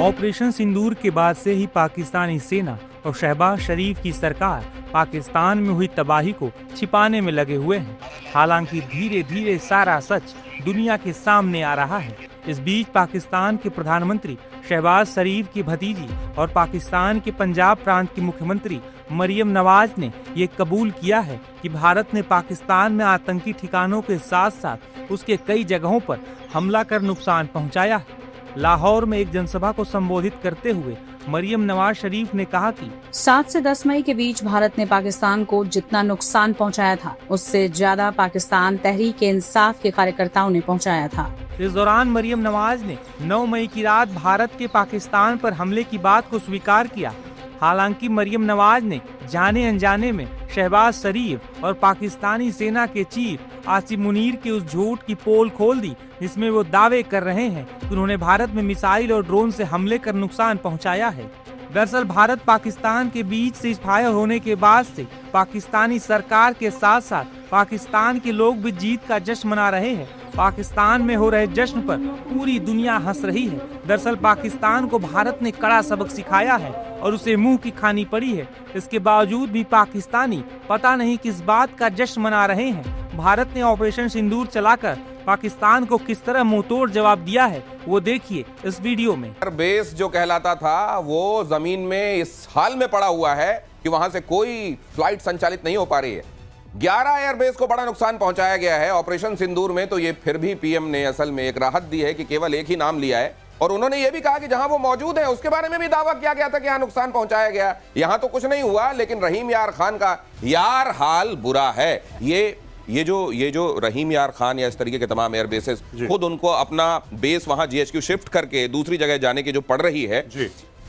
Operation सिंदूर के बाद से ही पाकिस्तानी सेना और शहबाज शरीफ की सरकार पाकिस्तान में हुई तबाही को छिपाने में लगे हुए हैं। हालांकि धीरे धीरे सारा सच दुनिया के सामने आ रहा है। इस बीच पाकिस्तान के प्रधानमंत्री शहबाज शरीफ की भतीजी और पाकिस्तान के पंजाब प्रांत की मुख्यमंत्री मरियम नवाज ने ये कबूल किया है कि भारत ने पाकिस्तान में आतंकी ठिकानों के साथ साथ उसके कई जगहों पर हमला कर नुकसान पहुंचाया है। लाहौर में एक जनसभा को संबोधित करते हुए मरियम नवाज शरीफ ने कहा कि 7 से 10 मई के बीच भारत ने पाकिस्तान को जितना नुकसान पहुंचाया था उससे ज्यादा पाकिस्तान तहरीक-ए-इंसाफ के कार्यकर्ताओं ने पहुंचाया था। इस दौरान मरियम नवाज ने 9 मई की रात भारत के पाकिस्तान पर हमले की बात को स्वीकार किया। हालांकि मरियम नवाज ने जाने अनजाने में शहबाज शरीफ और पाकिस्तानी सेना के चीफ आसिम मुनीर के उस झूठ की पोल खोल दी जिसमें वो दावे कर रहे हैं कि उन्होंने भारत में मिसाइल और ड्रोन से हमले कर नुकसान पहुंचाया है। दरअसल भारत पाकिस्तान के बीच सीज़फायर होने के बाद से पाकिस्तानी सरकार के साथ साथ पाकिस्तान के लोग भी जीत का जश्न मना रहे हैं। पाकिस्तान में हो रहे जश्न पर पूरी दुनिया हंस रही है। दरअसल पाकिस्तान को भारत ने कड़ा सबक सिखाया है और उसे मुंह की खानी पड़ी है। इसके बावजूद भी पाकिस्तानी पता नहीं किस बात का जश्न मना रहे हैं। भारत ने ऑपरेशन सिंदूर चलाकर पाकिस्तान को किस तरह मुंहतोड़ जवाब दिया है वो देखिए इस वीडियो में। बेस जो कहलाता था वो जमीन में इस हाल में पड़ा हुआ है कि वहां से कोई फ्लाइट संचालित नहीं हो पा रही है। 11 एयरबेस को बड़ा नुकसान पहुंचाया गया है ऑपरेशन सिंदूर में। तो ये फिर भी पीएम ने असल में एक राहत दी है कि केवल एक ही नाम लिया है और उन्होंने ये भी कहा कि जहां वो मौजूद है उसके बारे में भी दावा किया गया था कि यहां नुकसान पहुंचाया गया। यहां तो कुछ नहीं हुआ, लेकिन रहीम यार खान का यार हाल बुरा है। ये जो रहीम यार खान या इस तरीके के तमाम एयर बेसेस खुद उनको अपना बेस वहां जीएचक्यू शिफ्ट करके दूसरी जगह जाने की जो पड़ रही है,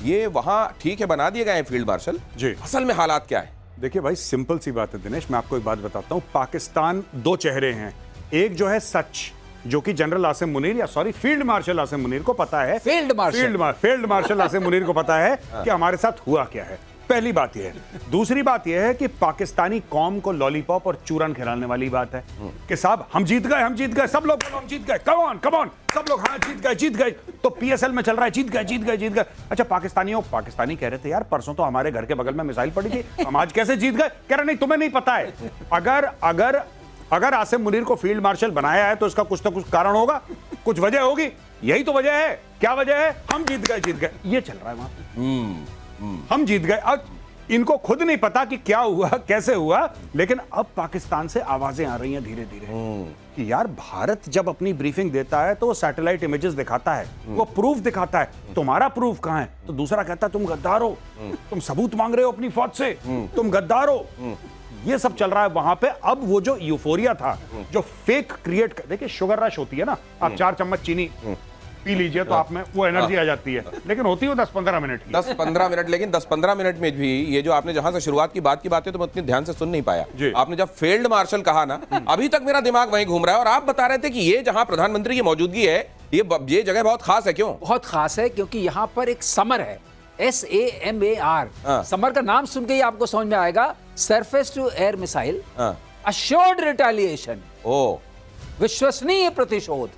ये वहां ठीक है बना दिए गए हैं फील्ड मार्शल। असल में हालात क्या है? देखिए भाई, सिंपल सी बात है दिनेश, मैं आपको एक बात बताता हूं। पाकिस्तान दो चेहरे हैं। एक जो है सच, जो कि जनरल आसिम मुनीर या sorry field marshal Asim Munir को पता है। फील्ड मार्शल आसिम मुनीर को पता है कि हमारे साथ हुआ क्या है। पहली बात यह है। दूसरी बात यह है कि पाकिस्तानी कौम को लॉलीपॉप और चूरन खिलाने वाली बात है कि साहब हम जीत गए, सब लोग बोलो हम जीत गए, कम ऑन सब लोग, हाँ जीत गए। तो पीएसएल में चल रहा है जीत गए। अच्छा, पाकिस्तानी कह रहे थे यार परसों तो हमारे घर के बगल में मिसाइल पड़ी थी, हम आज कैसे जीत गए? कह रहे नहीं तुम्हें नहीं पता है। अगर आसिम मुनीर को फील्ड मार्शल बनाया है तो इसका कुछ ना कुछ कारण होगा, कुछ वजह होगी। यही तो वजह है। क्या वजह है? हम जीत गए। ये चल रहा है वहां। हम जीत गए। अब इनको खुद नहीं पता कि क्या हुआ, कैसे हुआ, लेकिन अब पाकिस्तान से आवाजें आ रही हैं धीरे धीरे कि यार भारत जब अपनी ब्रीफिंग देता है तो वो सैटेलाइट इमेजेस दिखाता है, वो प्रूफ दिखाता है। तुम्हारा प्रूफ कहां है? तो दूसरा कहता है तुम गद्दार हो, तुम सबूत मांग रहे हो अपनी फौज से, तुम गद्दार हो। ये सब चल रहा है वहां पे। अब वो जो यूफोरिया था, जो फेक क्रिएट, देखिए शुगर रश होती है ना, आप 4 चम्मच चीनी पी लीजिए तो आप में वो एनर्जी आ जाती है, लेकिन होती है 10-15 मिनट की। 10-15 मिनट, लेकिन 10-15 मिनट में भी ये जो आपने जहां से शुरुआत की बात है तो मैं उतनी ध्यान से सुन नहीं पाया। आपने जब फील्ड मार्शल कहा ना, अभी तक मेरा दिमाग वहीं घूम रहा है। और आप बता रहे थे कि ये जहां प्रधानमंत्री की मौजूदगी है, ये जगह बहुत खास है। क्यों बहुत खास है? क्योंकि यहाँ पर एक समर है, SAMAR। समर का नाम सुन के ही आपको समझ में आएगा, surface to air missile assured retaliation, विश्वसनीय प्रतिशोध।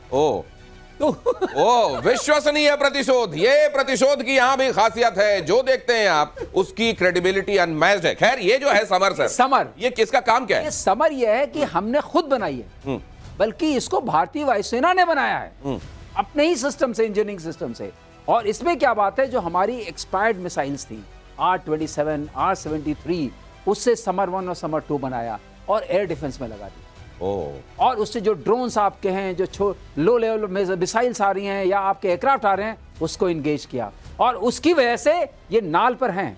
विश्वसनीय प्रतिशोध। ये प्रतिशोध की यहां भी खासियत है, जो देखते हैं आप उसकी क्रेडिबिलिटी अनमैच्ड है। खैर, ये जो है समर, ये किसका काम क्या है? ये समर ये है कि हमने खुद बनाई है, बल्कि इसको भारतीय वायुसेना ने बनाया है अपने ही सिस्टम से, इंजीनियरिंग सिस्टम से। और इसमें क्या बात है, जो हमारी एक्सपायर्ड मिसाइल्स थी R-27, R-73, उससे समर 1 और समर 2 बनाया और एयर डिफेंस में लगा दी। और उससे जो ड्रोन्स आपके हैं, जो लो लेवल मिसाइल्स आ रही हैं या आपके एयरक्राफ्ट आ रहे हैं, उसको इंगेज किया। और उसकी वजह से ये नाल पर हैं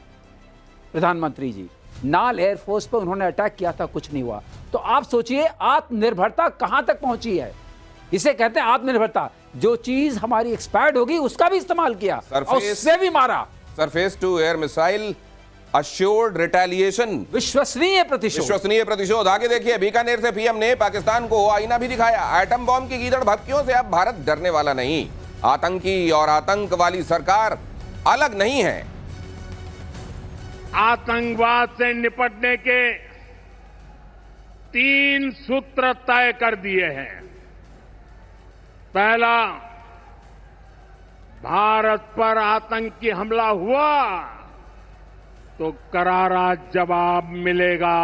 प्रधानमंत्री जी। नाल एयरफोर्स पर उन्होंने अटैक किया था, कुछ नहीं हुआ। तो आप सोचिए आत्मनिर्भरता कहां तक पहुंची है। इसे कहते हैं आत्मनिर्भरता। जो चीज हमारी एक्सपायर्ड होगी उसका भी इस्तेमाल किया और उससे भी मारा। Surface to air missile assured retaliation, विश्वसनीय प्रतिशोध। आगे देखिए, बीकानेर से पीएम ने पाकिस्तान को आईना भी दिखाया। एटम बॉम्ब की गीदड़ भभकियों से अब भारत डरने वाला नहीं। आतंकी और आतंक वाली सरकार अलग नहीं है। आतंकवाद से निपटने के 3 सूत्र तय कर दिए हैं। पहला, भारत पर आतंकी हमला हुआ तो करारा जवाब मिलेगा।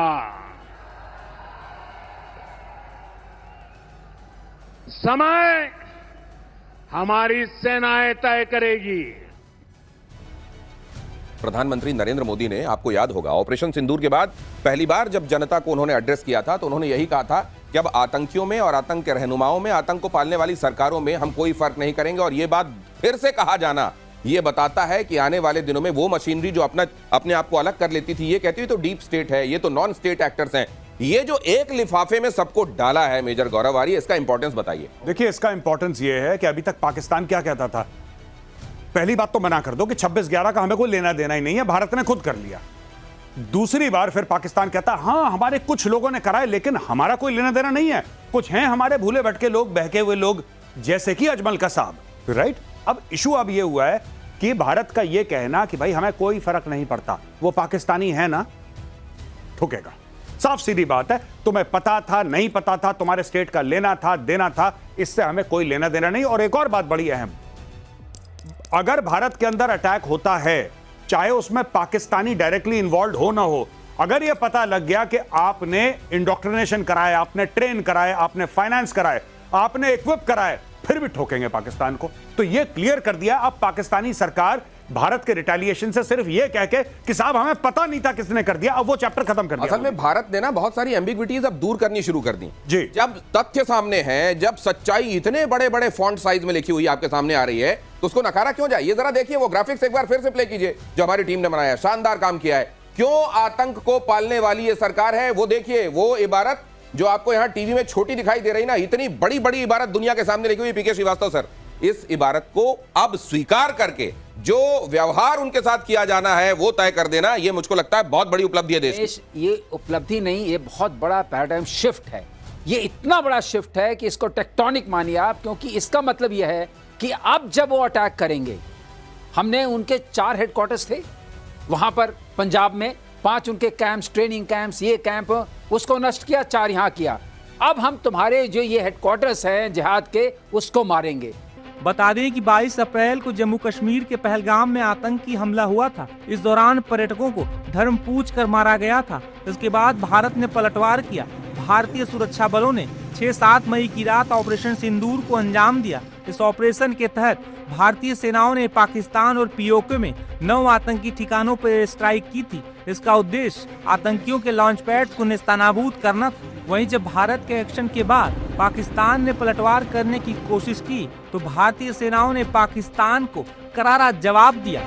समय हमारी सेनाएं तय करेगी। प्रधानमंत्री नरेंद्र मोदी ने, आपको याद होगा, ऑपरेशन सिंदूर के बाद पहली बार जब जनता को उन्होंने एड्रेस किया था तो उन्होंने यही कहा था कि अब आतंकियों में और आतंक के रहनुमाओं में, आतंक को पालने वाली सरकारों में हम कोई फर्क नहीं करेंगे। और यह बात फिर से कहा जाना यह बताता है कि आने वाले दिनों में वो मशीनरी जो अपने आप को अलग कर लेती थी, ये कहती हुई तो डीप स्टेट है, ये तो नॉन स्टेट एक्टर्स हैं, ये जो एक लिफाफे में सबको डाला है, मेजर गौरव आर्य, इसका इंपॉर्टेंस बताइए। देखिए, इसका इंपॉर्टेंस ये है कि अभी तक पाकिस्तान क्या कहता था, पहली बात तो मना कर दो कि 26/11 का हमें कोई लेना देना ही नहीं है, भारत ने खुद कर लिया। दूसरी बार फिर पाकिस्तान कहता हां हमारे कुछ लोगों ने कराए लेकिन हमारा कोई लेना देना नहीं है, कुछ हैं हमारे भूले भटके लोग, बहके हुए लोग, जैसे कि अजमल कसाब, राइट। अब इशू अब ये हुआ है कि भारत का ये कहना कि भाई हमें कोई फर्क नहीं पड़ता, वो पाकिस्तानी है ना, ठुकेगा। साफ सीधी बात है, तुम्हें पता था नहीं पता था, तुम्हारे स्टेट का लेना था देना था, इससे हमें कोई लेना देना नहीं। और एक और बात बड़ी अहम, अगर भारत के अंदर अटैक होता है, चाहे उसमें पाकिस्तानी डायरेक्टली इन्वॉल्व हो ना हो, अगर यह पता लग गया कि आपने इंडोक्ट्रिनेशन कराया, आपने ट्रेन कराए, आपने फाइनेंस कराए, आपने इक्विप कराए, फिर भी ठोकेंगे पाकिस्तान को। तो यह क्लियर कर दिया। अब पाकिस्तानी सरकार भारत के रिटेलिएशन से सिर्फ यह कह के कि साहब हमें पता नहीं था किसने कर दिया, अब वो चैप्टर खत्म कर दिया। असल में भारत ने ना बहुत सारी एम्बिग्विटीज अब दूर करनी शुरू कर दी जी। जब तथ्य सामने है, जब सच्चाई इतने बड़े बड़े फॉन्ट साइज में लिखी हुई आपके सामने आ रही है, तो उसको नकारा क्यों जाए। ये जरा देखिए, वो ग्राफिक्स एक बार फिर से प्ले कीजिए जो हमारी टीम ने बनाया, शानदार काम किया है। क्यों आतंक को पालने वाली ये सरकार है, वो देखिए, वो इबारत जो आपको यहां टीवी में छोटी दिखाई दे रही ना, इतनी बड़ी बड़ी इबारत दुनिया के सामने लिखी हुई। पीके श्रीवास्तव सर, इस इबारत को अब स्वीकार करके जो व्यवहार उनके साथ किया जाना है वो तय कर देना, ये मुझको लगता है बहुत बड़ी उपलब्धि है देश की। ये उपलब्धि नहीं, ये बहुत बड़ा पैराडाइम शिफ्ट है। ये इतना बड़ा शिफ्ट है कि इसको टेक्टोनिक मानिए आप, क्योंकि इसका मतलब यह है कि अब जब वो अटैक करेंगे, हमने उनके 4 हेडक्वार्टर्स थे वहां पर पंजाब में, 5 उनके कैंप्स, ट्रेनिंग कैंप्स, ये कैंप, उसको नष्ट किया, 4 यहां किया। अब हम तुम्हारे जो ये हेडक्वार्टर्स हैं जिहाद के, उसको मारेंगे। बता दें कि 22 अप्रैल को जम्मू कश्मीर के पहलगाम में आतंकी हमला हुआ था। इस दौरान पर्यटकों को धर्म पूछ कर मारा गया था। इसके बाद भारत ने पलटवार किया। भारतीय सुरक्षा बलों ने 6-7 मई की रात ऑपरेशन सिंदूर को अंजाम दिया। इस ऑपरेशन के तहत भारतीय सेनाओं ने पाकिस्तान और पीओके में 9 आतंकी ठिकानों पर स्ट्राइक की थी। इसका उद्देश्य आतंकियों के लॉन्च पैड्स को नेस्तनाबूद करना था। वहीं जब भारत के एक्शन के बाद पाकिस्तान ने पलटवार करने की कोशिश की तो भारतीय सेनाओं ने पाकिस्तान को करारा जवाब दिया।